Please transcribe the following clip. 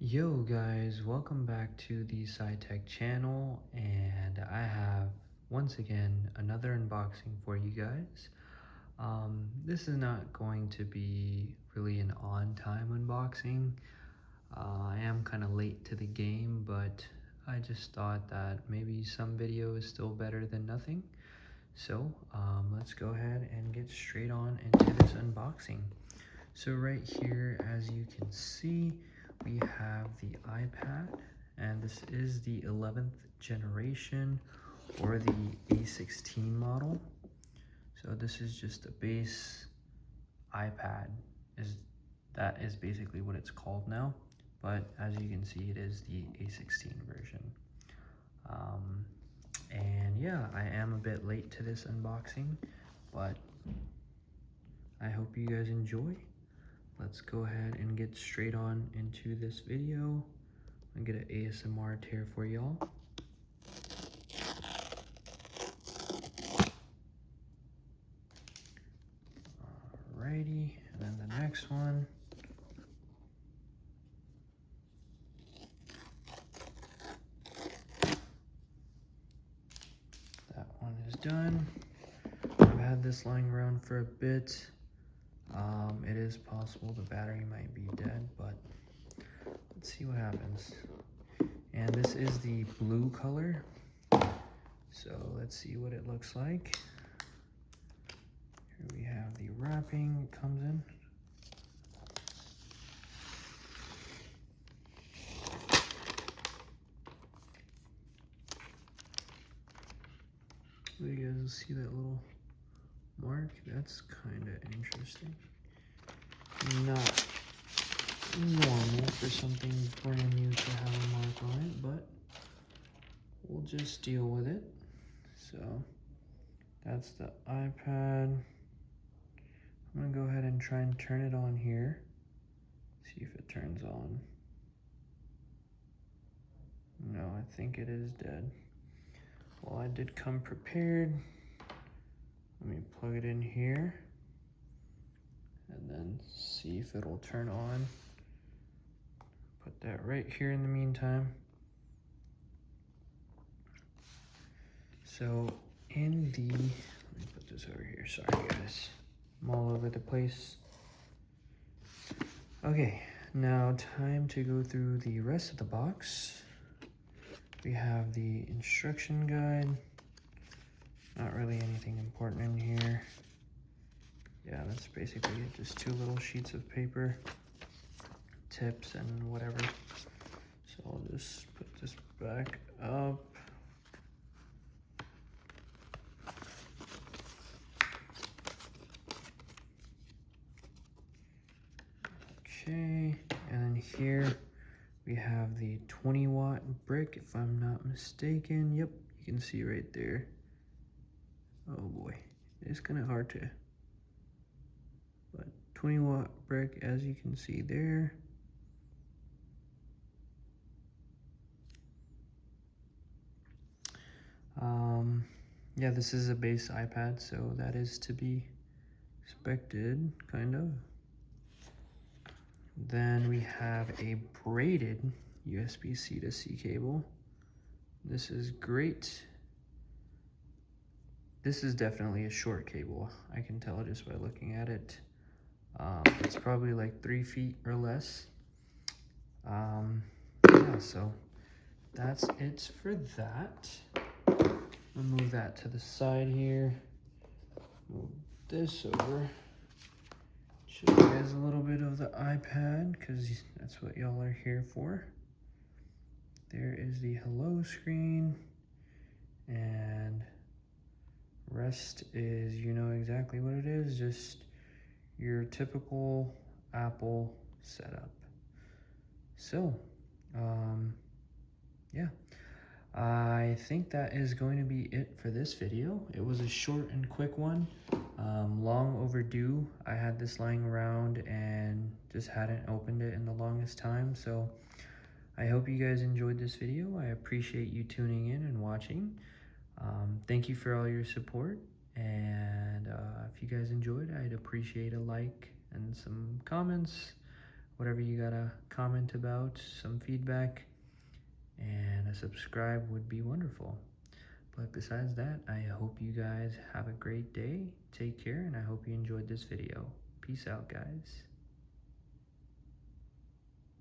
Yo guys, welcome back to the SciTech channel, and I have once again another unboxing for you guys. This is not going to be really an on-time unboxing. I am kind of late to the game, but I just thought that maybe some video is still better than nothing. So let's go ahead and get straight on into this unboxing. So right here, as you can see, we have the iPad, and this is the 11th generation or the A16 model. So this is just a base iPad, that is basically what it's called now, but as you can see, it is the A16 version. And yeah, I am a bit late to this unboxing, but I hope you guys enjoy. Let's go ahead and get straight on into this video and get an ASMR tear for y'all. Alrighty, and then the next one. That one is done. I've had this lying around for a bit. It is possible the battery might be dead, but let's see what happens. And this is the blue color, so let's see what it looks like. Here we have the wrapping it comes in. You guys see that little mark? That's kind of interesting. Not normal for something brand new to have a mark on it, but we'll just deal with it. So that's the iPad. I'm gonna go ahead and try and turn it on here. See if it turns on. No, I think it is dead. Well, I did come prepared. Let me plug it in here and then see if it'll turn on. Put that right here in the meantime. So in the, let me put this over here, sorry guys, I'm all over the place. Okay, now time to go through the rest of the box. We have the instruction guide. Not really anything important in here. Yeah, that's basically it, just two little sheets of paper, tips and whatever. So I'll just put this back up. Okay, and then here we have the 20-watt brick, if I'm not mistaken. Yep, you can see right there. Oh boy, it's kind of hard to, but 20-watt brick, as you can see there. Yeah, this is a base iPad, so that is to be expected, kind of. Then we have a braided USB-C to C cable. This is great. This is definitely a short cable. I can tell just by looking at it. It's probably like 3 feet or less. Yeah, so that's it for that. I'll move that to the side here. Move this over. Show you guys a little bit of the iPad, because that's what y'all are here for. There is the hello screen, and rest is, you know exactly what it is, just your typical Apple setup. So, yeah. I think that is going to be it for this video. It was a short and quick one, long overdue. I had this lying around and just hadn't opened it in the longest time. So I hope you guys enjoyed this video. I appreciate you tuning in and watching. Thank you for all your support. And if you guys enjoyed, I'd appreciate a like and some comments. whatever you gotta comment about, some feedback, and a subscribe would be wonderful. But besides that, I hope you guys have a great day. Take care, and I hope you enjoyed this video. Peace out, guys.